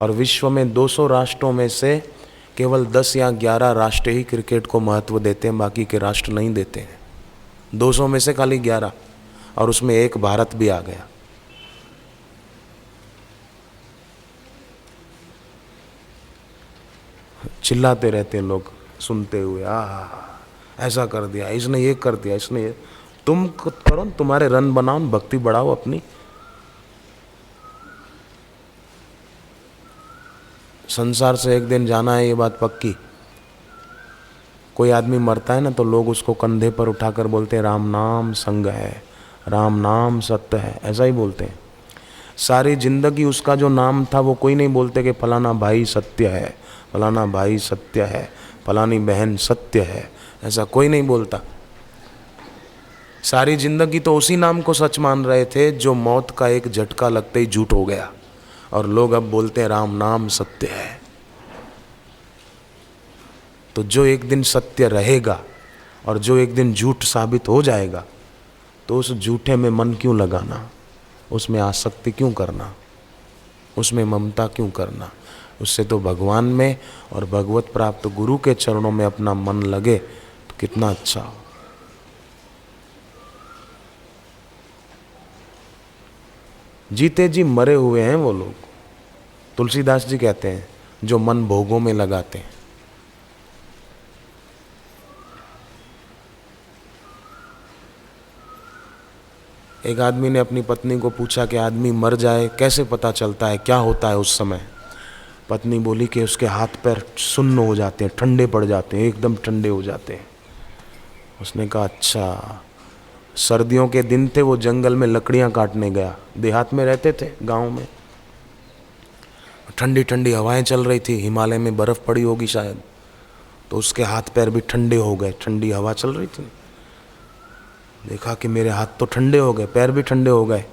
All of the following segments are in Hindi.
और विश्व में 200 राष्ट्रों में से केवल 10 या 11 राष्ट्र ही क्रिकेट को महत्व देते हैं, बाकी के राष्ट्र नहीं देते हैं। 200 में से खाली 11, और उसमें एक भारत भी आ गया। चिल्लाते रहते हैं लोग सुनते हुए, ऐसा कर दिया इसने, ये कर दिया इसने, ये। तुम करो, तुम्हारे रन बनाओ, भक्ति बढ़ाओ अपनी। संसार से एक दिन जाना है, ये बात पक्की। कोई आदमी मरता है ना तो लोग उसको कंधे पर उठाकर बोलते हैं राम नाम संग है, राम नाम सत्य है, ऐसा ही बोलते हैं। सारी जिंदगी उसका जो नाम था वो कोई नहीं बोलते कि फलाना भाई सत्य है, फलाना भाई सत्य है, फलानी बहन सत्य है, ऐसा कोई नहीं बोलता। सारी जिंदगी तो उसी नाम को सच मान रहे थे जो मौत का एक झटका लगते ही झूठ हो गया, और लोग अब बोलते हैं राम नाम सत्य है। तो जो एक दिन सत्य रहेगा और जो एक दिन झूठ साबित हो जाएगा, तो उस झूठे में मन क्यों लगाना, उसमें आसक्ति क्यों करना, उसमें ममता क्यों करना। उससे तो भगवान में और भगवत प्राप्त गुरु के चरणों में अपना मन लगे तो कितना अच्छा हो। जीते जी मरे हुए हैं वो लोग। तुलसीदास जी कहते हैं जो मन भोगों में लगाते हैं। एक आदमी ने अपनी पत्नी को पूछा कि आदमी मर जाए कैसे पता चलता है, क्या होता है उस समय। पत्नी बोली कि उसके हाथ पैर सुन्न हो जाते हैं, ठंडे पड़ जाते हैं, एकदम ठंडे हो जाते हैं। उसने कहा अच्छा। सर्दियों के दिन थे, वो जंगल में लकड़ियां काटने गया, देहात में रहते थे गांव में। ठंडी ठंडी हवाएं चल रही थी, हिमालय में बर्फ़ पड़ी होगी शायद, तो उसके हाथ पैर भी ठंडे हो गए। ठंडी हवा चल रही थी, देखा कि मेरे हाथ तो ठंडे हो गए, पैर भी ठंडे हो गए,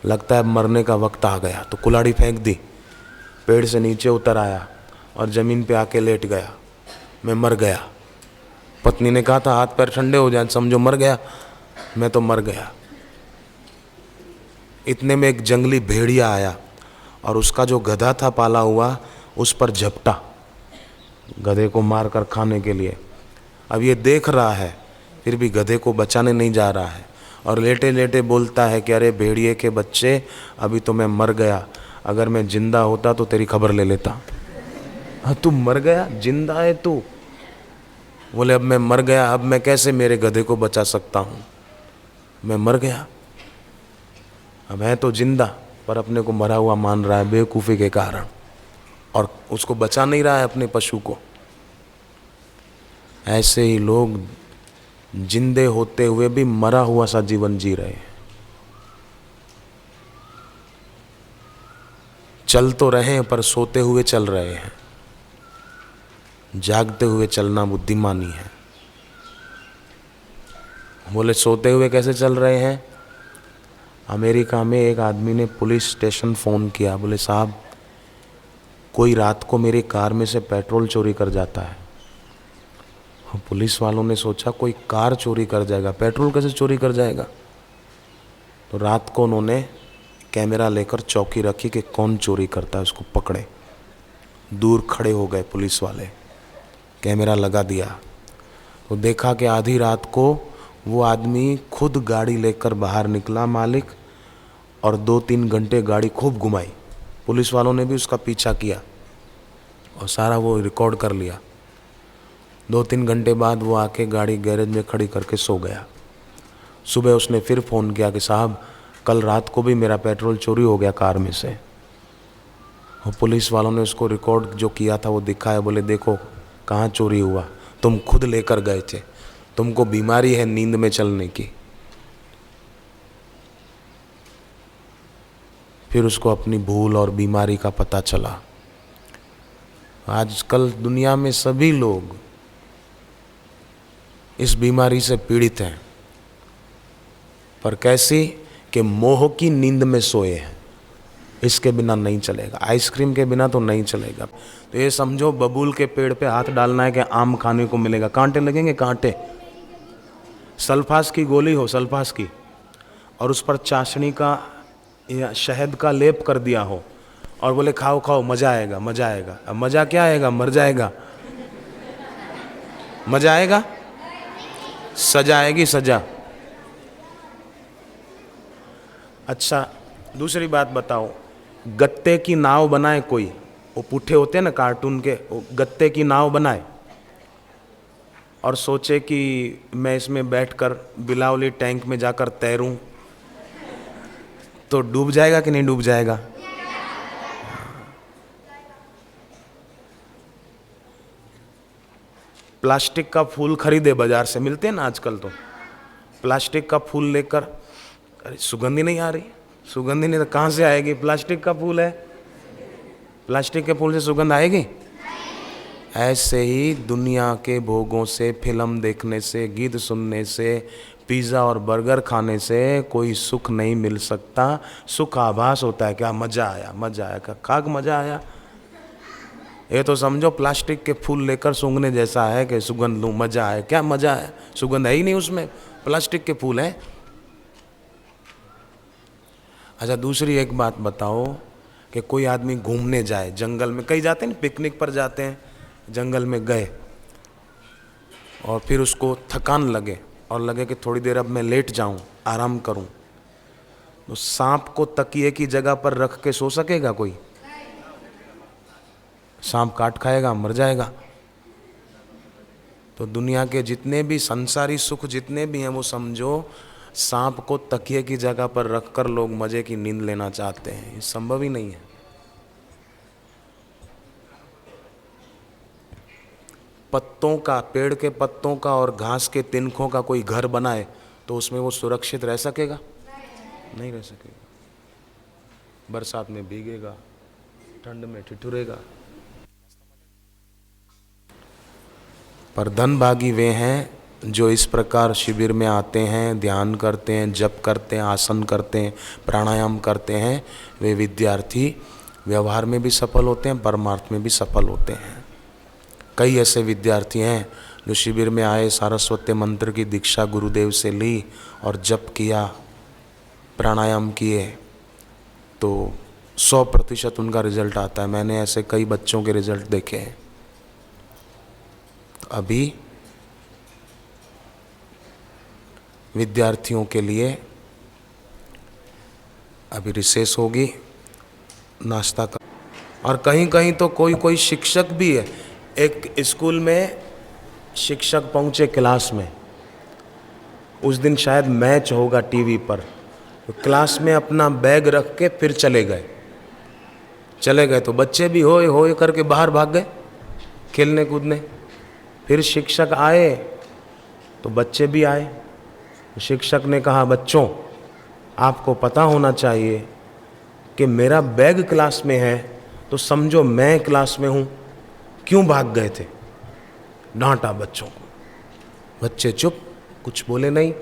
लगता है मरने का वक्त आ गया। तो कुल्हाड़ी फेंक दी, पेड़ से नीचे उतर आया और ज़मीन पे आके लेट गया, मैं मर गया। पत्नी ने कहा था हाथ पैर ठंडे हो जाए समझो मर गया, मैं तो मर गया। इतने में एक जंगली भेड़िया आया और उसका जो गधा था पाला हुआ उस पर झपटा, गधे को मार कर खाने के लिए। अब ये देख रहा है फिर भी गधे को बचाने नहीं जा रहा है, और लेटे लेटे बोलता है कि अरे भेड़िए के बच्चे, अभी तो मैं मर गया, अगर मैं जिंदा होता तो तेरी खबर ले लेता। हाँ तू मर गया, जिंदा है तू? बोले अब मैं मर गया, अब मैं कैसे मेरे गधे को बचा सकता हूँ, मैं मर गया। अब है तो जिंदा पर अपने को मरा हुआ मान रहा है बेवकूफ़ी के कारण, और उसको बचा नहीं रहा है अपने पशु को। ऐसे ही लोग जिंदे होते हुए भी मरा हुआ सा जीवन जी रहे हैं। चल तो रहे हैं पर सोते हुए चल रहे हैं। जागते हुए चलना बुद्धिमानी है। बोले सोते हुए कैसे चल रहे हैं? अमेरिका में एक आदमी ने पुलिस स्टेशन फ़ोन किया, बोले साहब कोई रात को मेरी कार में से पेट्रोल चोरी कर जाता है। पुलिस वालों ने सोचा कोई कार चोरी कर जाएगा, पेट्रोल कैसे चोरी कर जाएगा। तो रात को उन्होंने कैमरा लेकर चौकी रखी कि कौन चोरी करता है उसको पकड़े। दूर खड़े हो गए पुलिस वाले, कैमरा लगा दिया तो देखा कि आधी रात को वो आदमी खुद गाड़ी लेकर बाहर निकला मालिक, और 2-3 घंटे गाड़ी खूब घुमाई। पुलिस वालों ने भी उसका पीछा किया और सारा वो रिकॉर्ड कर लिया। 2-3 घंटे बाद वो आके गाड़ी गैरेज में खड़ी करके सो गया। सुबह उसने फिर फ़ोन किया कि साहब कल रात को भी मेरा पेट्रोल चोरी हो गया कार में से। और पुलिस वालों ने उसको रिकॉर्ड जो किया था वो दिखाया, बोले देखो कहाँ चोरी हुआ, तुम खुद लेकर गए थे, तुमको बीमारी है नींद में चलने की। फिर उसको अपनी भूल और बीमारी का पता चला। आजकल दुनिया में सभी लोग इस बीमारी से पीड़ित हैं, पर कैसी कि मोह की नींद में सोए हैं। इसके बिना नहीं चलेगा, आइसक्रीम के बिना तो नहीं चलेगा। तो ये समझो बबूल के पेड़ पे हाथ डालना है कि आम खाने को मिलेगा, कांटे लगेंगे कांटे। सल्फास की गोली हो, सल्फास की, और उस पर चाशनी का या शहद का लेप कर दिया हो, और बोले खाओ खाओ मजा आएगा मजा आएगा। अब मजा क्या आएगा, मर जाएगा। मजा आएगा, सजा आएगी, सजा। अच्छा दूसरी बात बताओ, गत्ते की नाव बनाए कोई, वो पुट्ठे होते हैं ना कार्टून के, वो गत्ते की नाव बनाए और सोचे कि मैं इसमें बैठकर बिलावली टैंक में जाकर तैरूं, तो डूब जाएगा कि नहीं डूब जाएगा? प्लास्टिक का फूल खरीदे, बाजार से मिलते हैं ना आजकल, तो प्लास्टिक का फूल लेकर, अरे सुगंध ही नहीं आ रही, सुगंध ही नहीं, तो कहाँ से आएगी? प्लास्टिक का फूल है, प्लास्टिक के फूल से सुगंध आएगी? ऐसे ही दुनिया के भोगों से, फिल्म देखने से, गीत सुनने से, पिज़्ज़ा और बर्गर खाने से कोई सुख नहीं मिल सकता। सुख आभास होता है, क्या मज़ा आया, मज़ा आया, खाक मज़ा आया। ये तो समझो प्लास्टिक के फूल लेकर सूंघने जैसा है कि सुगंध लूँ, मज़ा आया, क्या मज़ा है? सुगंध है ही नहीं उसमें, प्लास्टिक के फूल हैं। अच्छा दूसरी एक बात बताओ कि कोई आदमी घूमने जाए जंगल में, कहीं जाते हैं ना पिकनिक पर जाते हैं, जंगल में गए और फिर उसको थकान लगे और लगे कि थोड़ी देर अब मैं लेट जाऊं, आराम करूं, तो सांप को तकिए की जगह पर रख के सो सकेगा कोई? सांप काट खाएगा, मर जाएगा। तो दुनिया के जितने भी संसारी सुख जितने भी हैं, वो समझो सांप को तकिए की जगह पर रखकर लोग मजे की नींद लेना चाहते हैं, ये संभव ही नहीं है। पत्तों का, पेड़ के पत्तों का और घास के तिनकों का कोई घर बनाए तो उसमें वो सुरक्षित रह सकेगा? नहीं रह सकेगा। बरसात में भीगेगा, ठंड में ठिठुरेगा। पर धनभागी वे हैं जो इस प्रकार शिविर में आते हैं, ध्यान करते हैं, जप करते हैं, आसन करते हैं, प्राणायाम करते हैं। वे विद्यार्थी व्यवहार में भी सफल होते हैं, परमार्थ में भी सफल होते हैं। कई ऐसे विद्यार्थी हैं जो शिविर में आए, सारस्वत मंत्र की दीक्षा गुरुदेव से ली और जप किया, प्राणायाम किए, तो 100% उनका रिजल्ट आता है। मैंने ऐसे कई बच्चों के रिजल्ट देखे हैं। तो अभी विद्यार्थियों के लिए अभी रिसेस होगी, नाश्ता कर, और कहीं कहीं तो कोई कोई शिक्षक भी है। एक स्कूल में शिक्षक पहुंचे क्लास में, उस दिन शायद मैच होगा टीवी पर, तो क्लास में अपना बैग रख के फिर चले गए तो बच्चे भी होए होए करके बाहर भाग गए खेलने कूदने। फिर शिक्षक आए तो बच्चे भी आए। शिक्षक ने कहा, बच्चों आपको पता होना चाहिए कि मेरा बैग क्लास में है, तो समझो मैं क्लास में हूँ, क्यों भाग गए थे? डांटा बच्चों को। बच्चे चुप, कुछ बोले नहीं।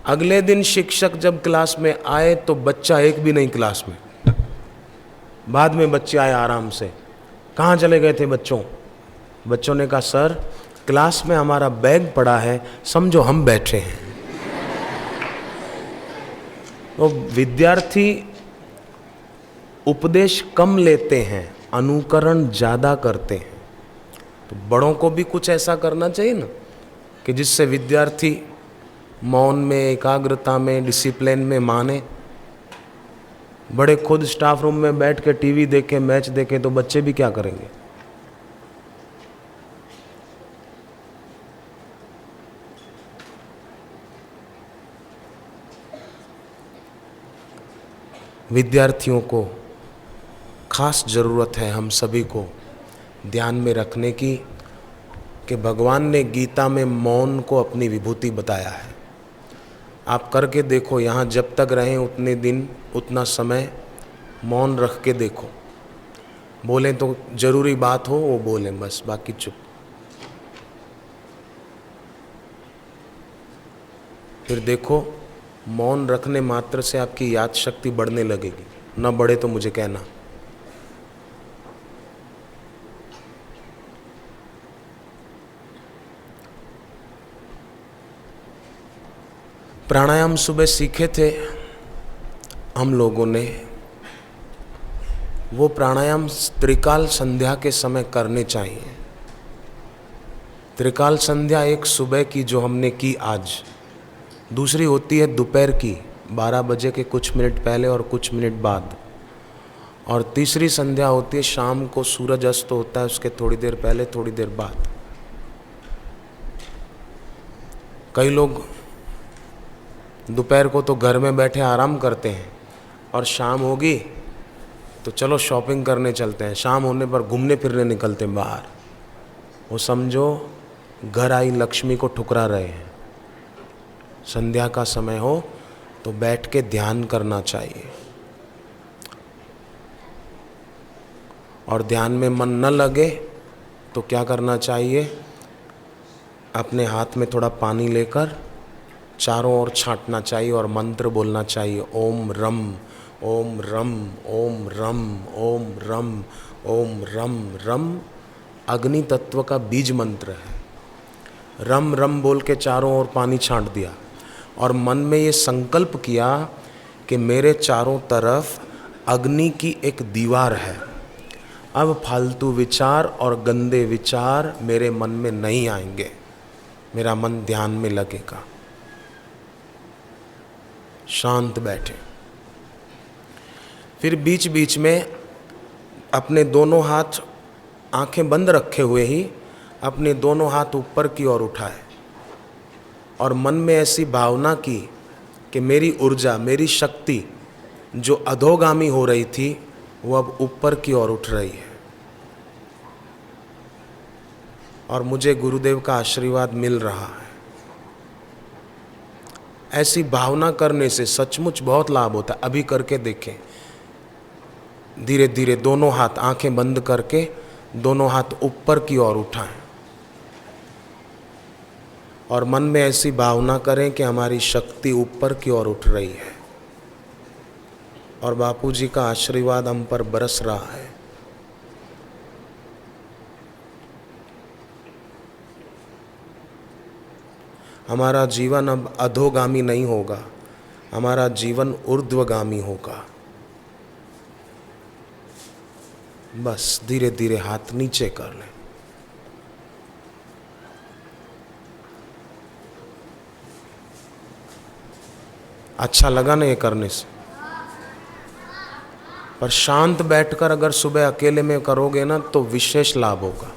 अगले दिन शिक्षक जब क्लास में आए तो बच्चा एक भी नहीं क्लास में। बाद में बच्चे आए आराम से, कहाँ चले गए थे बच्चों? बच्चों ने कहा, सर क्लास में हमारा बैग पड़ा है, समझो हम बैठे हैं। तो विद्यार्थी उपदेश कम लेते हैं, अनुकरण ज़्यादा करते हैं। तो बड़ों को भी कुछ ऐसा करना चाहिए ना कि जिससे विद्यार्थी मौन में, एकाग्रता में, डिसिप्लिन में माने। बड़े खुद स्टाफ रूम में बैठ के टीवी देखें, मैच देखें, तो बच्चे भी क्या करेंगे? विद्यार्थियों को खास ज़रूरत है हम सभी को ध्यान में रखने की कि भगवान ने गीता में मौन को अपनी विभूति बताया है। आप करके देखो, यहाँ जब तक रहें उतने दिन, उतना समय मौन रख के देखो। बोलें तो जरूरी बात हो वो बोलें बस, बाकी चुप। फिर देखो मौन रखने मात्र से आपकी याद शक्ति बढ़ने लगेगी। न बढ़े तो मुझे कहना। प्राणायाम सुबह सीखे थे हम लोगों ने, वो प्राणायाम त्रिकाल संध्या के समय करने चाहिए। त्रिकाल संध्या एक सुबह की जो हमने की आज, दूसरी होती है दोपहर की 12 बजे के कुछ मिनट पहले और कुछ मिनट बाद, और तीसरी संध्या होती है शाम को सूरज अस्त होता है उसके थोड़ी देर पहले थोड़ी देर बाद। कई लोग दोपहर को तो घर में बैठे आराम करते हैं और शाम होगी तो चलो शॉपिंग करने चलते हैं, शाम होने पर घूमने फिरने निकलते हैं बाहर। वो समझो घर आई लक्ष्मी को ठुकरा रहे हैं। संध्या का समय हो तो बैठ के ध्यान करना चाहिए, और ध्यान में मन न लगे तो क्या करना चाहिए, अपने हाथ में थोड़ा पानी लेकर चारों ओर छांटना चाहिए और मंत्र बोलना चाहिए, ओम रम ओम रम ओम रम ओम रम ओम रम। रम अग्नि तत्व का बीज मंत्र है। रम रम बोल के चारों ओर पानी छांट दिया और मन में ये संकल्प किया कि मेरे चारों तरफ अग्नि की एक दीवार है। अब फालतू विचार और गंदे विचार मेरे मन में नहीं आएंगे, मेरा मन ध्यान में लगेगा। शांत बैठे, फिर बीच बीच में अपने दोनों हाथ आंखें बंद रखे हुए ही अपने दोनों हाथ ऊपर की ओर उठाए और मन में ऐसी भावना की कि मेरी ऊर्जा, मेरी शक्ति जो अधोगामी हो रही थी वो अब ऊपर की ओर उठ रही है और मुझे गुरुदेव का आशीर्वाद मिल रहा है। ऐसी भावना करने से सचमुच बहुत लाभ होता है। अभी करके देखें, धीरे धीरे दोनों हाथ आंखें बंद करके दोनों हाथ ऊपर की ओर उठाएं और मन में ऐसी भावना करें कि हमारी शक्ति ऊपर की ओर उठ रही है और बापूजी का आशीर्वाद हम पर बरस रहा है। हमारा जीवन अब अधोगामी नहीं होगा, हमारा जीवन ऊर्ध्वगामी होगा। बस धीरे धीरे हाथ नीचे कर लें। अच्छा लगा ना ये करने से? पर शांत बैठकर अगर सुबह अकेले में करोगे ना तो विशेष लाभ होगा।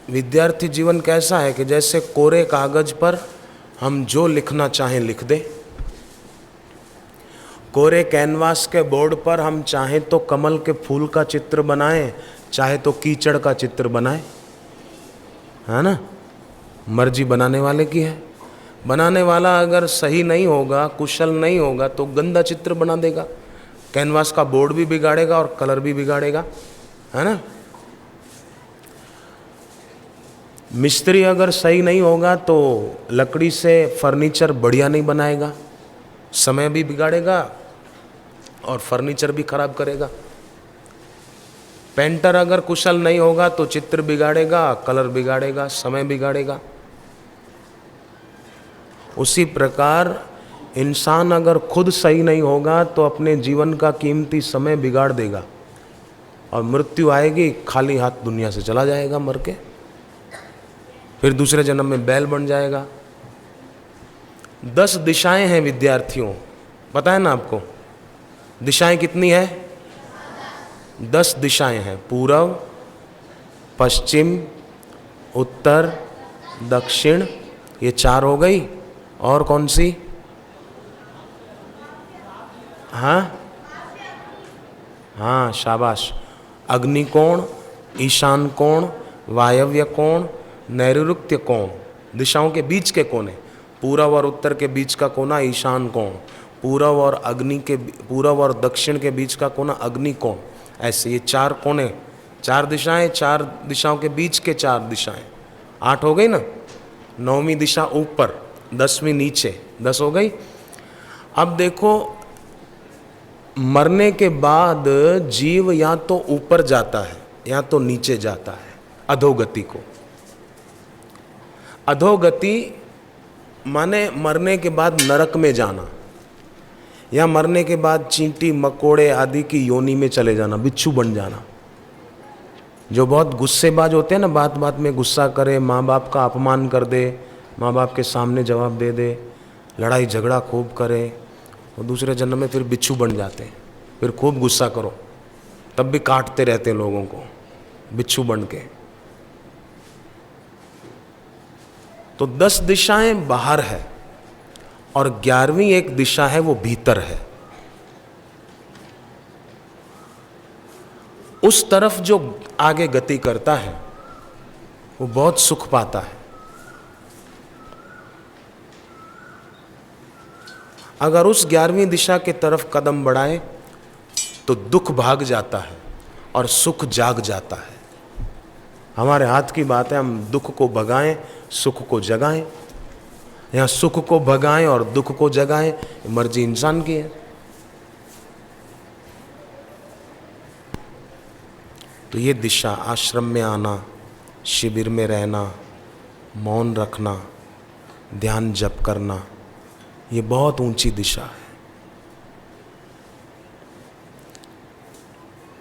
विद्यार्थी जीवन कैसा है कि जैसे कोरे कागज पर हम जो लिखना चाहें लिख दें। कोरे कैनवास के बोर्ड पर हम चाहें तो कमल के फूल का चित्र बनाएं, चाहे तो कीचड़ का चित्र बनाएं, है ना? मर्जी बनाने वाले की है। बनाने वाला अगर सही नहीं होगा, कुशल नहीं होगा तो गंदा चित्र बना देगा, कैनवास का बोर्ड भी बिगाड़ेगा और कलर भी बिगाड़ेगा, है ना? मिस्त्री अगर सही नहीं होगा तो लकड़ी से फर्नीचर बढ़िया नहीं बनाएगा, समय भी बिगाड़ेगा और फर्नीचर भी खराब करेगा। पेंटर अगर कुशल नहीं होगा तो चित्र बिगाड़ेगा, कलर बिगाड़ेगा, समय बिगाड़ेगा। उसी प्रकार इंसान अगर खुद सही नहीं होगा तो अपने जीवन का कीमती समय बिगाड़ देगा और मृत्यु आएगी, खाली हाथ दुनिया से चला जाएगा मर के, फिर दूसरे जन्म में बैल बन जाएगा। 10 दिशाएं हैं विद्यार्थियों, पता है ना आपको? दिशाएं कितनी है? 10 दिशाएं हैं। पूर्व, पश्चिम, उत्तर, दक्षिण, ये 4 हो गई। और कौन सी? हाँ शाबाश। अग्निकोण, ईशान कोण, वायव्य कोण, नैऋत्य कोण, दिशाओं के बीच के कोने। पूर्व और उत्तर के बीच का कोना ईशान कोण, पूर्व और दक्षिण के बीच का कोना अग्नि कोण। ऐसे ये 4 कोने, 4 दिशाएं, 4 दिशाओं के बीच के 4 दिशाएं, 8 हो गई ना? 9वीं दिशा ऊपर, 10वीं नीचे, 10 हो गई। अब देखो, मरने के बाद जीव या तो ऊपर जाता है या तो नीचे जाता है, अधोगति को। अधोगति माने मरने के बाद नरक में जाना, या मरने के बाद चींटी मकोड़े आदि की योनि में चले जाना, बिच्छू बन जाना। जो बहुत गुस्सेबाज होते हैं ना, बात बात में गुस्सा करे, माँ बाप का अपमान कर दे, माँ बाप के सामने जवाब दे दे, लड़ाई झगड़ा खूब करे, और दूसरे जन्म में फिर बिच्छू बन जाते हैं। फिर खूब गुस्सा करो तब भी काटते रहते हैं लोगों को, बिच्छू बन के। तो 10 दिशाएं बाहर है और 11वीं एक दिशा है, वो भीतर है। उस तरफ जो आगे गति करता है वो बहुत सुख पाता है। अगर उस 11वीं दिशा के तरफ कदम बढ़ाए तो दुख भाग जाता है और सुख जाग जाता है। हमारे हाथ की बात है, हम दुख को भगाएं, सुख को जगाएं, या सुख को भगाएं और दुख को जगाएं, मर्जी इंसान की है। तो ये दिशा, आश्रम में आना, शिविर में रहना, मौन रखना, ध्यान जप करना, ये बहुत ऊंची दिशा है।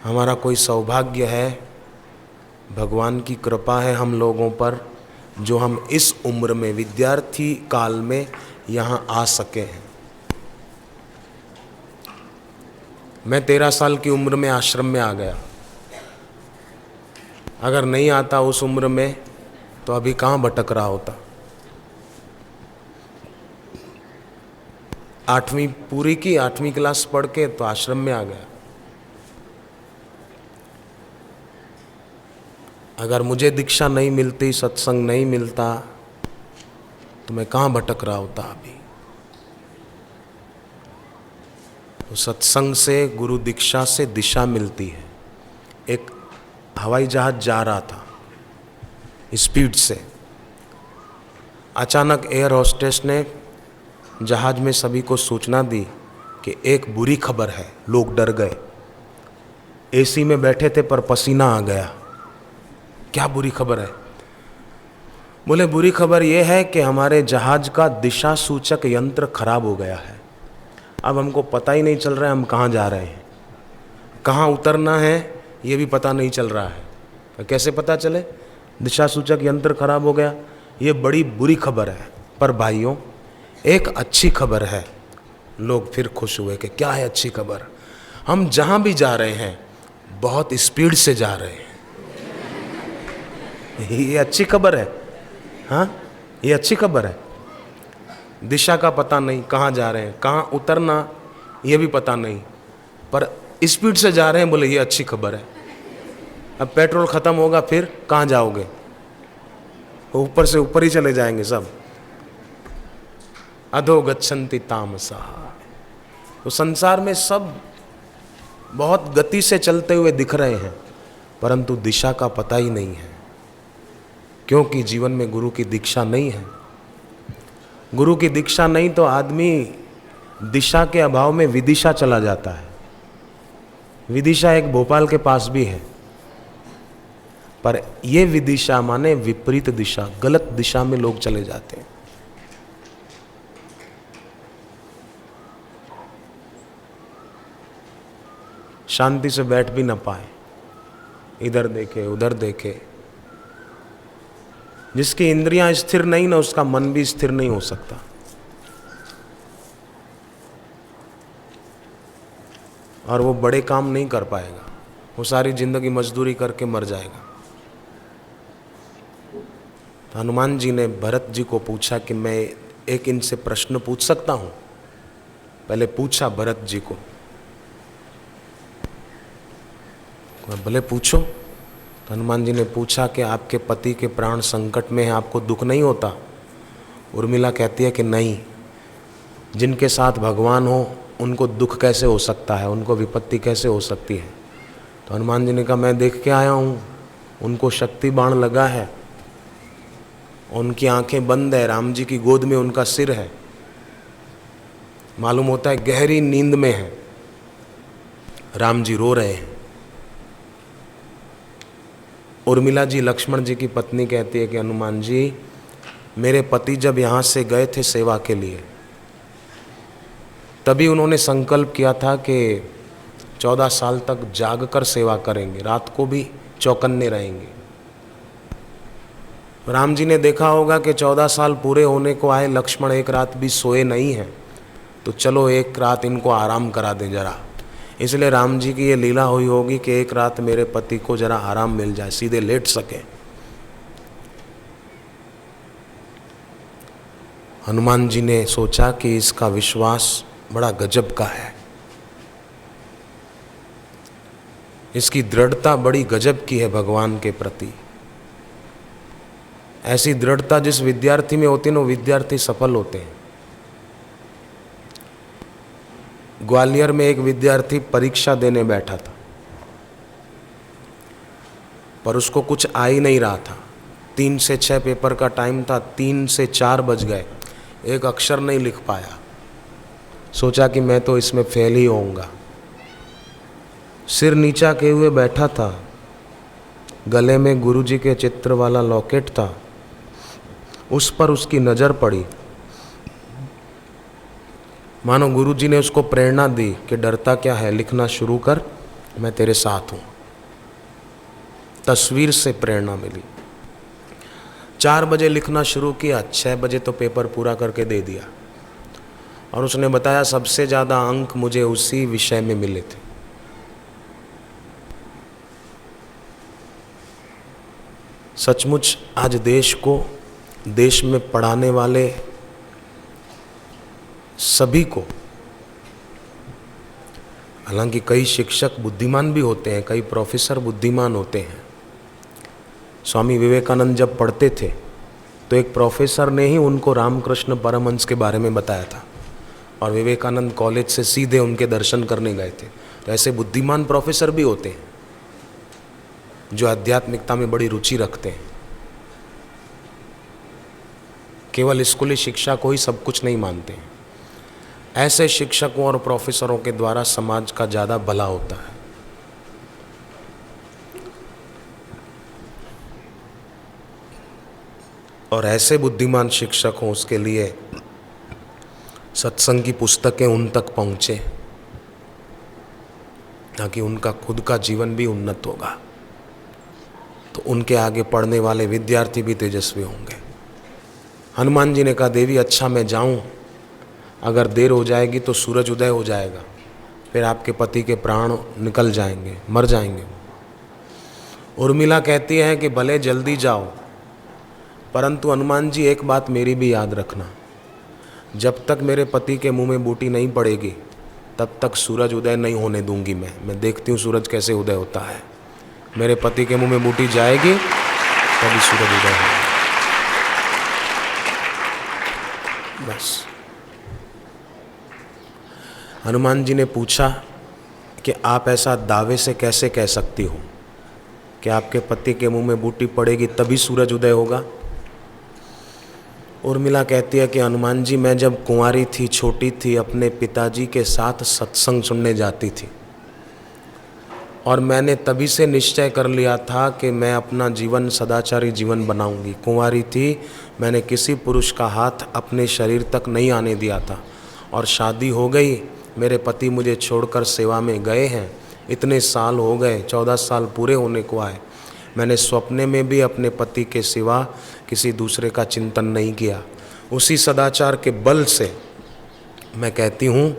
हमारा कोई सौभाग्य है, भगवान की कृपा है हम लोगों पर, जो हम इस उम्र में, विद्यार्थी काल में यहाँ आ सके हैं। मैं 13 साल की उम्र में आश्रम में आ गया। अगर नहीं आता उस उम्र में तो अभी कहाँ भटक रहा होता। 8वीं पूरी की, 8वीं क्लास पढ़ के तो आश्रम में आ गया। अगर मुझे दीक्षा नहीं मिलती, सत्संग नहीं मिलता, तो मैं कहाँ भटक रहा होता अभी। तो सत्संग से, गुरु दीक्षा से दिशा मिलती है। एक हवाई जहाज जा रहा था स्पीड से, अचानक एयर होस्टेस ने जहाज में सभी को सूचना दी कि एक बुरी खबर है। लोग डर गए। एसी में बैठे थे पर पसीना आ गया। क्या बुरी खबर है? बोले बुरी खबर यह है कि हमारे जहाज का दिशा सूचक यंत्र खराब हो गया है। अब हमको पता ही नहीं चल रहा है हम कहाँ जा रहे हैं, कहाँ उतरना है ये भी पता नहीं चल रहा है। तो कैसे पता चले? दिशा सूचक यंत्र खराब हो गया, ये बड़ी बुरी खबर है। पर भाइयों, एक अच्छी खबर है। लोग फिर खुश हुए कि क्या है अच्छी खबर? हम जहाँ भी जा रहे हैं बहुत स्पीड से जा रहे हैं। ये अच्छी खबर है। हाँ, ये अच्छी खबर है। दिशा का पता नहीं, कहाँ जा रहे हैं, कहाँ उतरना ये भी पता नहीं, पर स्पीड से जा रहे हैं। बोले ये अच्छी खबर है। अब पेट्रोल ख़त्म होगा फिर कहाँ जाओगे? ऊपर से ऊपर ही चले जाएंगे सब। अधो गच्छन्ति तामसा। तो संसार में सब बहुत गति से चलते हुए दिख रहे हैं, परंतु दिशा का पता ही नहीं है, क्योंकि जीवन में गुरु की दीक्षा नहीं है। गुरु की दीक्षा नहीं तो आदमी दिशा के अभाव में विदिशा चला जाता है। विदिशा एक भोपाल के पास भी है, पर यह विदिशा माने विपरीत दिशा, गलत दिशा में लोग चले जाते हैं। शांति से बैठ भी ना पाए, इधर देखे उधर देखे। जिसकी इंद्रियां स्थिर नहीं ना, उसका मन भी स्थिर नहीं हो सकता। और वो बड़े काम नहीं कर पाएगा, वो सारी जिंदगी मजदूरी करके मर जाएगा। तो हनुमान जी ने भरत जी को पूछा कि मैं एक इनसे प्रश्न पूछ सकता हूं? पहले पूछा भरत जी को, भले पूछो। तो हनुमान जी ने पूछा कि आपके पति के प्राण संकट में है, आपको दुख नहीं होता? उर्मिला कहती है कि नहीं, जिनके साथ भगवान हो उनको दुख कैसे हो सकता है, उनको विपत्ति कैसे हो सकती है? तो हनुमान जी ने कहा मैं देख के आया हूँ, उनको शक्ति बाण लगा है, उनकी आंखें बंद है, राम जी की गोद में उनका सिर है, मालूम होता है गहरी नींद में है, राम जी रो रहे हैं। उर्मिला जी लक्ष्मण जी की पत्नी कहती है कि हनुमान जी मेरे पति जब यहाँ से गए थे सेवा के लिए, तभी उन्होंने संकल्प किया था कि 14 साल तक जाग कर सेवा करेंगे, रात को भी चौकन्ने रहेंगे। राम जी ने देखा होगा कि 14 साल पूरे होने को आए, लक्ष्मण एक रात भी सोए नहीं हैं, तो चलो एक रात इनको आराम करा दें जरा। इसलिए राम जी की ये लीला हुई होगी कि एक रात मेरे पति को जरा आराम मिल जाए, सीधे लेट सके। हनुमान जी ने सोचा कि इसका विश्वास बड़ा गजब का है, इसकी दृढ़ता बड़ी गजब की है भगवान के प्रति। ऐसी दृढ़ता जिस विद्यार्थी में होती है ना, वो विद्यार्थी सफल होते हैं। ग्वालियर में एक विद्यार्थी परीक्षा देने बैठा था, पर उसको कुछ आ ही नहीं रहा था। 3 से 6 पेपर का टाइम था, 3 से 4 बज गए, एक अक्षर नहीं लिख पाया। सोचा कि मैं तो इसमें फेल ही होऊंगा। सिर नीचा किए हुए बैठा था, गले में गुरुजी के चित्र वाला लॉकेट था, उस पर उसकी नज़र पड़ी। मानो गुरुजी ने उसको प्रेरणा दी कि डरता क्या है, लिखना शुरू कर, मैं तेरे साथ हूँ। तस्वीर से प्रेरणा मिली। 4 बजे लिखना शुरू किया, 6 बजे तो पेपर पूरा करके दे दिया। और उसने बताया सबसे ज़्यादा अंक मुझे उसी विषय में मिले थे। सचमुच आज देश में पढ़ाने वाले सभी को, हालांकि कई शिक्षक बुद्धिमान भी होते हैं, कई प्रोफेसर बुद्धिमान होते हैं। स्वामी विवेकानंद जब पढ़ते थे तो एक प्रोफेसर ने ही उनको रामकृष्ण परमहंस के बारे में बताया था, और विवेकानंद कॉलेज से सीधे उनके दर्शन करने गए थे। तो ऐसे बुद्धिमान प्रोफेसर भी होते हैं जो आध्यात्मिकता में बड़ी रुचि रखते हैं। केवल स्कूली शिक्षा को ही सब कुछ नहीं मानते हैं। ऐसे शिक्षकों और प्रोफेसरों के द्वारा समाज का ज़्यादा भला होता है। और ऐसे बुद्धिमान शिक्षक हों, उसके लिए सत्संग की पुस्तकें उन तक पहुँचे, ताकि उनका खुद का जीवन भी उन्नत होगा, तो उनके आगे पढ़ने वाले विद्यार्थी भी तेजस्वी होंगे। हनुमान जी ने कहा, देवी अच्छा मैं जाऊं, अगर देर हो जाएगी तो सूरज उदय हो जाएगा, फिर आपके पति के प्राण निकल जाएंगे, मर जाएंगे। उर्मिला कहती है कि भले जल्दी जाओ, परंतु हनुमान जी एक बात मेरी भी याद रखना, जब तक मेरे पति के मुंह में बूटी नहीं पड़ेगी तब तक सूरज उदय नहीं होने दूंगी। मैं देखती हूँ सूरज कैसे उदय होता है। मेरे पति के मुंह में बूटी जाएगी तभी सूरज उदय होगा। बस। हनुमान जी ने पूछा कि आप ऐसा दावे से कैसे कह सकती हो कि आपके पति के मुंह में बूटी पड़ेगी तभी सूरज उदय होगा। उर्मिला कहती है कि हनुमान जी मैं जब कुंवारी थी, छोटी थी, अपने पिताजी के साथ सत्संग सुनने जाती थी, और मैंने तभी से निश्चय कर लिया था कि मैं अपना जीवन सदाचारी जीवन बनाऊंगी। कुंवारी थी, मैंने किसी पुरुष का हाथ अपने शरीर तक नहीं आने दिया था, और शादी हो गई, मेरे पति मुझे छोड़कर सेवा में गए हैं, इतने साल हो गए, 14 साल पूरे होने को आए, मैंने सपने में भी अपने पति के सिवा किसी दूसरे का चिंतन नहीं किया। उसी सदाचार के बल से मैं कहती हूँ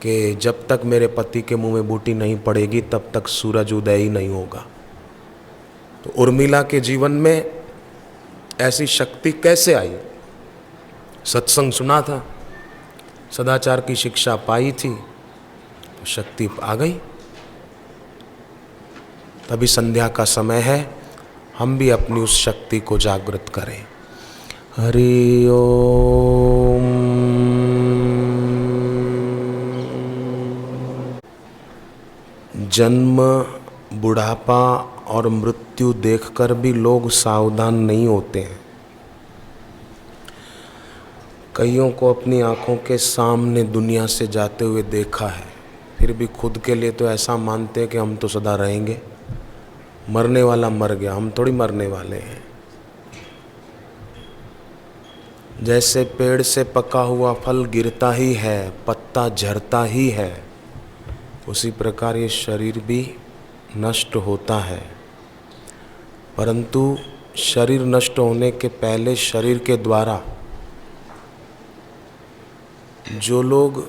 कि जब तक मेरे पति के मुंह में बूटी नहीं पड़ेगी तब तक सूरज उदय ही नहीं होगा। तो उर्मिला के जीवन में ऐसी शक्ति कैसे आई? सत्संग सुना था, सदाचार की शिक्षा पाई थी, तो शक्ति आ गई। तभी संध्या का समय है, हम भी अपनी उस शक्ति को जागृत करें। हरि ओम। जन्म, बुढ़ापा और मृत्यु देखकर भी लोग सावधान नहीं होते हैं। कईयों को अपनी आंखों के सामने दुनिया से जाते हुए देखा है, फिर भी खुद के लिए तो ऐसा मानते हैं कि हम तो सदा रहेंगे, मरने वाला मर गया, हम थोड़ी मरने वाले हैं। जैसे पेड़ से पका हुआ फल गिरता ही है, पत्ता झरता ही है, उसी प्रकार ये शरीर भी नष्ट होता है। परंतु शरीर नष्ट होने के पहले शरीर के द्वारा जो लोग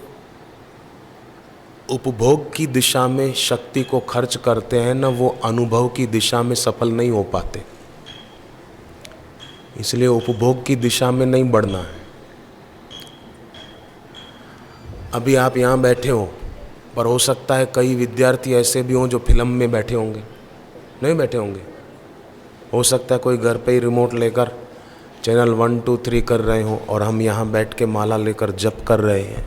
उपभोग की दिशा में शक्ति को खर्च करते हैं ना, वो अनुभव की दिशा में सफल नहीं हो पाते। इसलिए उपभोग की दिशा में नहीं बढ़ना है। अभी आप यहाँ बैठे हो, पर हो सकता है कई विद्यार्थी ऐसे भी हों जो फिल्म में बैठे होंगे, नहीं बैठे होंगे। हो सकता है कोई घर पे ही रिमोट लेकर चैनल 1 2 3 कर रहे हो और हम यहाँ बैठ के माला लेकर जप कर रहे हैं।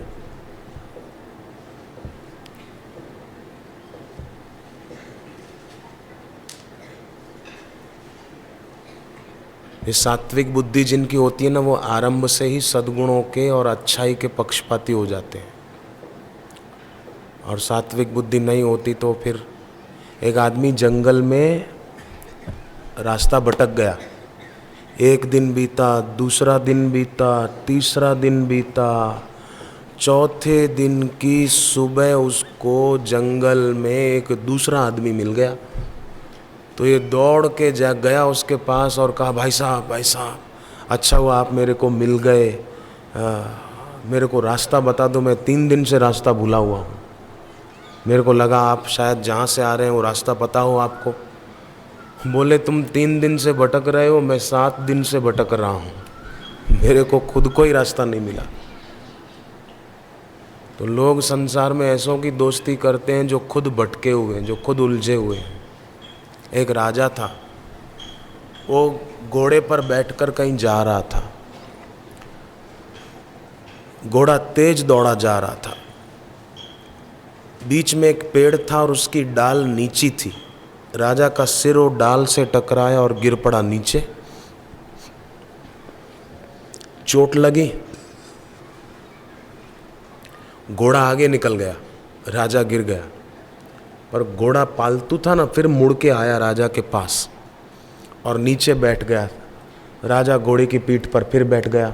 ये सात्विक बुद्धि जिनकी होती है ना, वो आरंभ से ही सद्गुणों के और अच्छाई के पक्षपाती हो जाते हैं। और सात्विक बुद्धि नहीं होती तो फिर एक आदमी जंगल में रास्ता भटक गया। एक दिन बीता, दूसरा दिन बीता, तीसरा दिन बीता, चौथे दिन की सुबह उसको जंगल में एक दूसरा आदमी मिल गया। तो ये दौड़ के गया उसके पास और कहा, भाई साहब अच्छा हुआ आप मेरे को मिल गए, मेरे को रास्ता बता दो, मैं 3 दिन से रास्ता भूला हुआ हूँ। मेरे को लगा आप शायद जहाँ से आ रहे हैं वो रास्ता पता हो आपको। बोले, तुम 3 दिन से भटक रहे हो, मैं 7 दिन से भटक रहा हूँ, मेरे को खुद को ही रास्ता नहीं मिला। तो लोग संसार में ऐसों की दोस्ती करते हैं जो खुद भटके हुए हैं, जो खुद उलझे हुए हैं। एक राजा था, वो घोड़े पर बैठकर कहीं जा रहा था। घोड़ा तेज दौड़ा जा रहा था। बीच में एक पेड़ था और उसकी डाल नीची थी। राजा का सिर वो डाल से टकराया और गिर पड़ा नीचे। चोट लगी, घोड़ा आगे निकल गया, राजा गिर गया। पर घोड़ा पालतू था ना, फिर मुड़ के आया राजा के पास और नीचे बैठ गया। राजा घोड़े की पीठ पर फिर बैठ गया।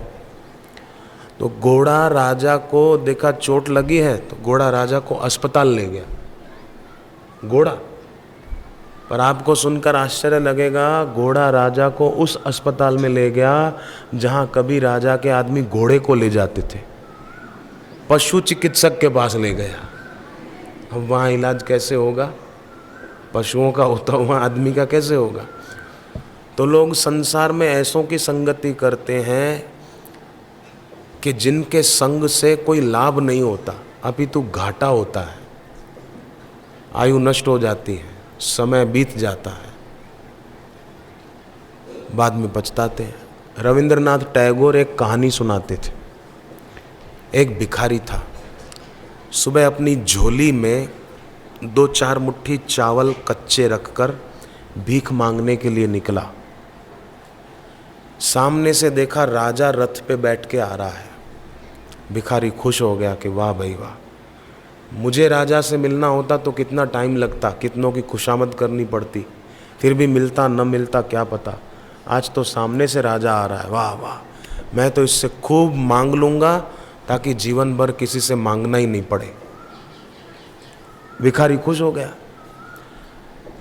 तो घोड़ा राजा को देखा चोट लगी है, तो घोड़ा राजा को अस्पताल ले गया। घोड़ा, पर आपको सुनकर आश्चर्य लगेगा, घोड़ा राजा को उस अस्पताल में ले गया जहां कभी राजा के आदमी घोड़े को ले जाते थे। पशु चिकित्सक के पास ले गया। अब वहाँ इलाज कैसे होगा? पशुओं का होता हुआ आदमी का कैसे होगा? तो लोग संसार में ऐसों की संगति करते हैं कि जिनके संग से कोई लाभ नहीं होता, अपितु घाटा होता है। आयु नष्ट हो जाती है, समय बीत जाता है, बाद में पछताते हैं। रविंद्रनाथ टैगोर एक कहानी सुनाते थे। एक भिखारी था, सुबह अपनी झोली में 2-4 मुट्ठी चावल कच्चे रखकर भीख मांगने के लिए निकला। सामने से देखा राजा रथ पे बैठ के आ रहा है। भिखारी खुश हो गया कि वाह भाई वाह, मुझे राजा से मिलना होता तो कितना टाइम लगता, कितनों की खुशामद करनी पड़ती, फिर भी मिलता न मिलता क्या पता। आज तो सामने से राजा आ रहा है, वाह वाह, मैं तो इससे खूब मांग लूँगा ताकि जीवन भर किसी से मांगना ही नहीं पड़े। भिखारी खुश हो गया।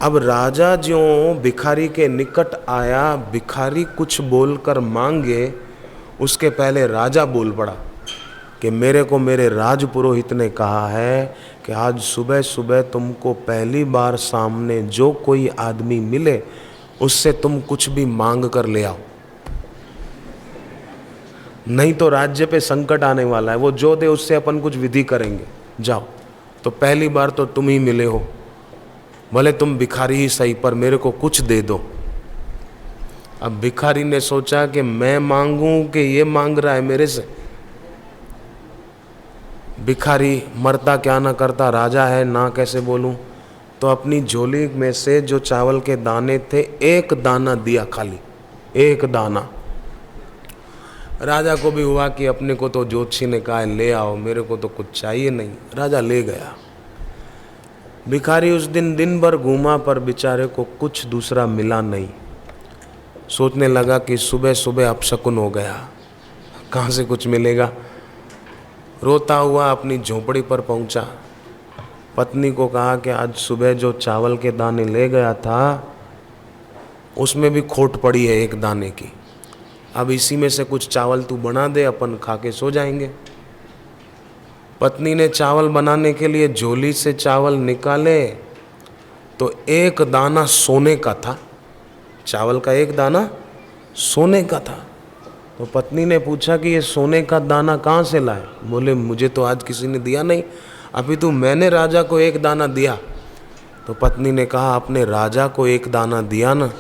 अब राजा ज्यों भिखारी के निकट आया, भिखारी कुछ बोलकर मांगे उसके पहले राजा बोल पड़ा कि मेरे को मेरे राजपुरोहित ने कहा है कि आज सुबह सुबह तुमको पहली बार सामने जो कोई आदमी मिले उससे तुम कुछ भी मांग कर ले आओ, नहीं तो राज्य पे संकट आने वाला है। वो जो दे उससे अपन कुछ विधि करेंगे, जाओ। तो पहली बार तो तुम ही मिले हो, भले तुम भिखारी ही सही, पर मेरे को कुछ दे दो। अब भिखारी ने सोचा कि मैं मांगूं कि ये मांग रहा है मेरे से। भिखारी मरता क्या ना करता, राजा है ना कैसे बोलूं। तो अपनी झोली में से जो चावल के दाने थे, एक दाना दिया, खाली एक दाना। राजा को भी हुआ कि अपने को तो ज्योतिषी ने कहा है ले आओ, मेरे को तो कुछ चाहिए नहीं। राजा ले गया। भिखारी उस दिन भर घूमा, पर बेचारे को कुछ दूसरा मिला नहीं। सोचने लगा कि सुबह सुबह अपशकुन हो गया, कहाँ से कुछ मिलेगा। रोता हुआ अपनी झोपड़ी पर पहुंचा। पत्नी को कहा कि आज सुबह जो चावल के दाने ले गया था उसमें भी खोट पड़ी है एक दाने की। अब इसी में से कुछ चावल तू बना दे, अपन खा के सो जाएंगे। पत्नी ने चावल बनाने के लिए झोली से चावल निकाले तो एक दाना सोने का था। चावल का एक दाना सोने का था। तो पत्नी ने पूछा कि ये सोने का दाना कहाँ से लाए? बोले मुझे तो आज किसी ने दिया नहीं, अभी तो मैंने राजा को एक दाना दिया। तो पत्नी ने कहा अपने राजा को एक दाना दिया ना,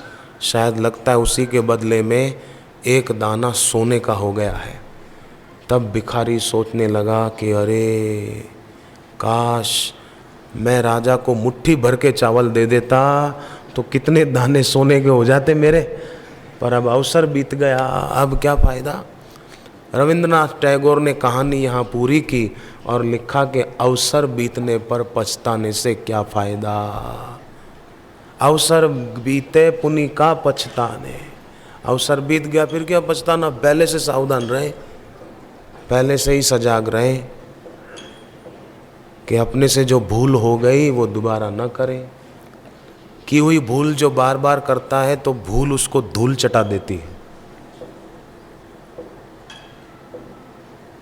शायद लगता है उसी के बदले में एक दाना सोने का हो गया है। तब भिखारी सोचने लगा कि अरे काश मैं राजा को मुट्ठी भर के चावल दे देता तो कितने दाने सोने के हो जाते मेरे, पर अब अवसर बीत गया, अब क्या फ़ायदा। रविंद्रनाथ टैगोर ने कहानी यहाँ पूरी की और लिखा कि अवसर बीतने पर पछताने से क्या फ़ायदा। अवसर बीते पुनि का पछताने। अवसर बीत गया फिर क्या पछताना। पहले से सावधान रहें, पहले से ही सजाग रहें कि अपने से जो भूल हो गई वो दोबारा न करें। की हुई भूल जो बार बार करता है तो भूल उसको धूल चटा देती है,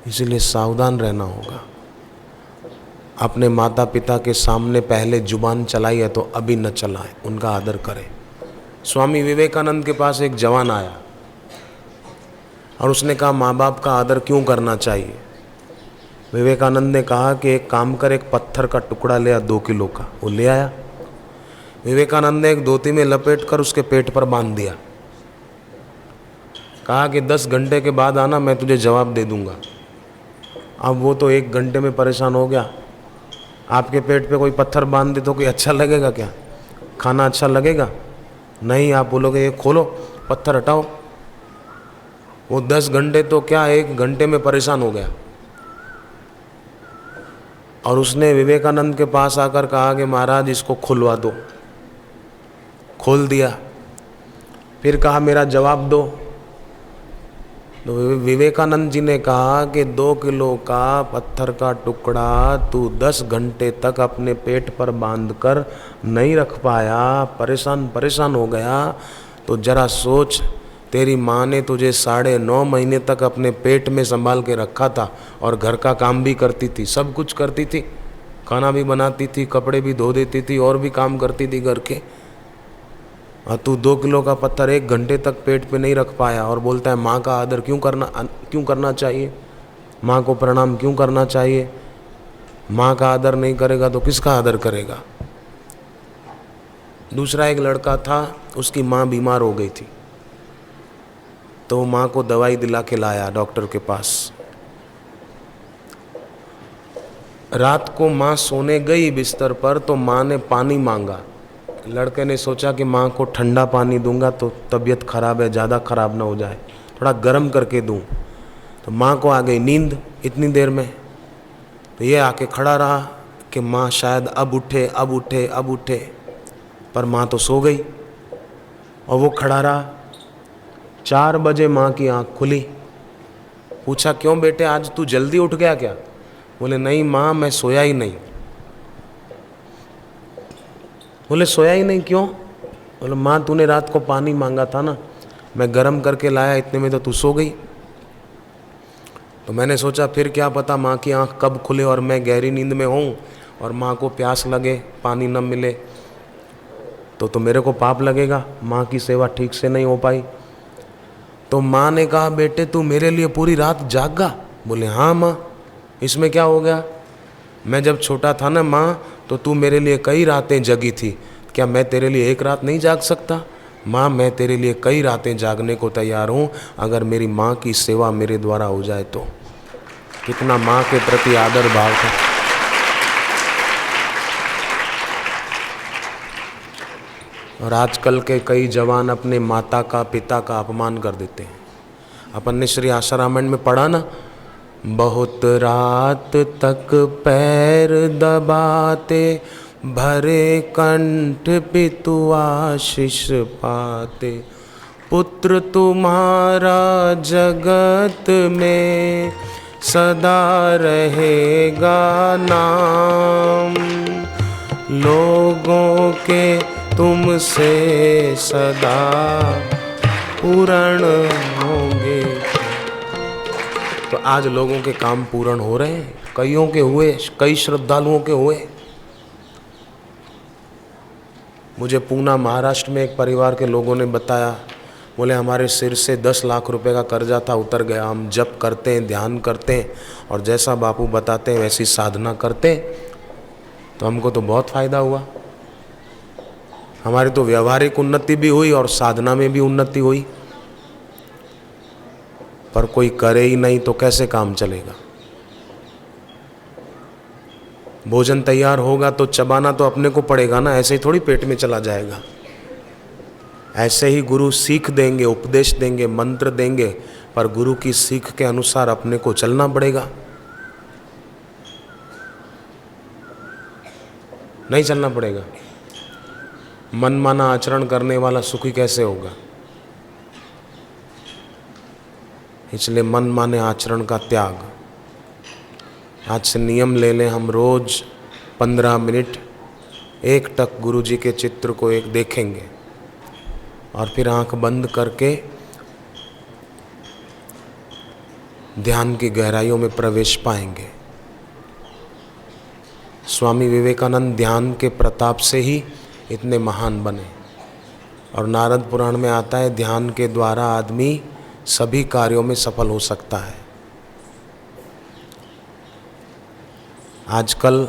इसीलिए सावधान रहना होगा। अपने माता पिता के सामने पहले जुबान चलाई है तो अभी न चलाएं, उनका आदर करें। स्वामी विवेकानंद के पास एक जवान आया और उसने कहा माँ बाप का आदर क्यों करना चाहिए। विवेकानंद ने कहा कि एक काम कर, एक पत्थर का टुकड़ा ले आ 2 किलो का। वो ले आया। विवेकानंद ने एक धोती में लपेट कर उसके पेट पर बांध दिया। कहा कि 10 घंटे के बाद आना, मैं तुझे जवाब दे दूंगा। अब वो तो 1 घंटे में परेशान हो गया। आपके पेट पे कोई पत्थर बांध दे तो कोई अच्छा लगेगा क्या? खाना अच्छा लगेगा? नहीं, आप बोलोगे ये खोलो, पत्थर हटाओ। वो 10 घंटे तो क्या 1 घंटे में परेशान हो गया। और उसने विवेकानंद के पास आकर कहा कि महाराज इसको खुलवा दो। खोल दिया। फिर कहा मेरा जवाब दो। तो विवेकानंद जी ने कहा कि 2 किलो का पत्थर का टुकड़ा तू 10 घंटे तक अपने पेट पर बांधकर नहीं रख पाया, परेशान हो गया, तो जरा सोच, तेरी माँ ने तुझे 9.5 महीने तक अपने पेट में संभाल के रखा था और घर का काम भी करती थी, सब कुछ करती थी, खाना भी बनाती थी, कपड़े भी धो देती थी और भी काम करती थी घर के। और तू 2 किलो का पत्थर 1 घंटे तक पेट पे नहीं रख पाया और बोलता है माँ का आदर क्यों करना चाहिए, माँ को प्रणाम क्यों करना चाहिए। माँ का आदर नहीं करेगा तो किसका आदर करेगा। दूसरा एक लड़का था, उसकी माँ बीमार हो गई थी, तो माँ को दवाई दिला के लाया डॉक्टर के पास। रात को माँ सोने गई बिस्तर पर तो माँ ने पानी मांगा। लड़के ने सोचा कि माँ को ठंडा पानी दूंगा तो तबीयत खराब है, ज़्यादा खराब ना हो जाए, थोड़ा गर्म करके दूं। तो माँ को आ गई नींद इतनी देर में। तो ये आके खड़ा रहा कि माँ शायद अब उठे, पर माँ तो सो गई। और वो खड़ा रहा। 4 बजे माँ की आँख खुली। पूछा क्यों बेटे, आज तू जल्दी उठ गया क्या? बोले नहीं माँ, मैं सोया ही नहीं। बोले सोया ही नहीं क्यों? बोले माँ तूने रात को पानी मांगा था ना, मैं गर्म करके लाया, इतने में तो तू सो गई। तो मैंने सोचा फिर क्या पता माँ की आंख कब खुले और मैं गहरी नींद में हूँ और माँ को प्यास लगे, पानी न मिले तो मेरे को पाप लगेगा, माँ की सेवा ठीक से नहीं हो पाई। तो माँ ने कहा बेटे तू मेरे लिए पूरी रात जागा? बोले हाँ माँ, इसमें क्या हो गया, मैं जब छोटा था ना माँ तो तू मेरे लिए कई रातें जगी थी, क्या मैं तेरे लिए एक रात नहीं जाग सकता? माँ मैं तेरे लिए कई रातें जागने को तैयार हूँ, अगर मेरी माँ की सेवा मेरे द्वारा हो जाए तो। कितना माँ के प्रति आदर भाव था। और आजकल के कई जवान अपने माता का पिता का अपमान कर देते हैं। अपन ने श्री आशा रामायण में पढ़ा ना, बहुत रात तक पैर दबाते भरे कंठ पितु आशीष पाते, पुत्र तुम्हारा जगत में सदा रहेगा नाम, लोगों के तुमसे सदा पूर्ण होंगे। तो आज लोगों के काम पूर्ण हो रहे हैं, कईयों के हुए, कई श्रद्धालुओं के हुए। मुझे पूना महाराष्ट्र में एक परिवार के लोगों ने बताया, बोले हमारे सिर से 10 लाख रुपए का कर्जा था, उतर गया। हम जप करते हैं, ध्यान करते हैं और जैसा बापू बताते हैं वैसी साधना करते हैं, तो हमको तो बहुत फायदा हुआ। हमारी तो व्यवहारिक उन्नति भी हुई और साधना में भी उन्नति हुई। पर कोई करे ही नहीं तो कैसे काम चलेगा। भोजन तैयार होगा तो चबाना तो अपने को पड़ेगा ना, ऐसे ही थोड़ी पेट में चला जाएगा। ऐसे ही गुरु सीख देंगे, उपदेश देंगे, मंत्र देंगे, पर गुरु की सीख के अनुसार अपने को चलना पड़ेगा। नहीं चलना पड़ेगा। मनमाना आचरण करने वाला सुखी कैसे होगा। इसलिए मनमाने आचरण का त्याग। आज से नियम ले लें, हम रोज 15 मिनट एकटक गुरु जी के चित्र को एक देखेंगे और फिर आंख बंद करके ध्यान की गहराइयों में प्रवेश पाएंगे। स्वामी विवेकानंद ध्यान के प्रताप से ही इतने महान बने। और नारद पुराण में आता है, ध्यान के द्वारा आदमी सभी कार्यों में सफल हो सकता है। आजकल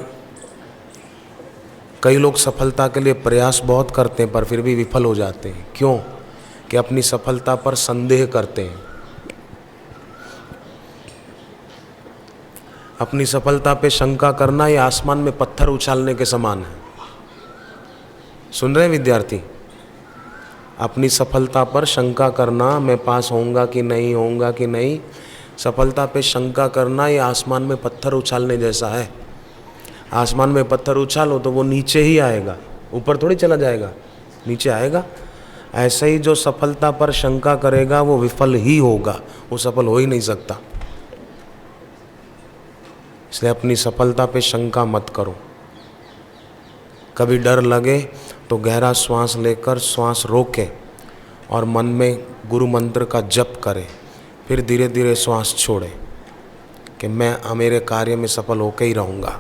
कई लोग सफलता के लिए प्रयास बहुत करते हैं पर फिर भी विफल हो जाते हैं। क्यों? कि अपनी सफलता पर संदेह करते हैं। अपनी सफलता पे शंका करना ये आसमान में पत्थर उछालने के समान है। सुन रहे हैं विद्यार्थी? अपनी सफलता पर शंका करना, मैं पास होऊंगा कि नहीं, होऊंगा कि नहीं, सफलता पे शंका करना ये आसमान में पत्थर उछालने जैसा है। आसमान में पत्थर उछालो तो वो नीचे ही आएगा, ऊपर थोड़ी चला जाएगा, नीचे आएगा। ऐसे ही जो सफलता पर शंका करेगा वो विफल ही होगा, वो सफल हो ही नहीं सकता। इसलिए अपनी सफलता पे शंका मत करो। कभी डर लगे तो गहरा श्वास लेकर श्वास रोके और मन में गुरु मंत्र का जप करें, फिर धीरे धीरे श्वास छोड़े कि मैं मेरे कार्य में सफल होकर ही रहूँगा।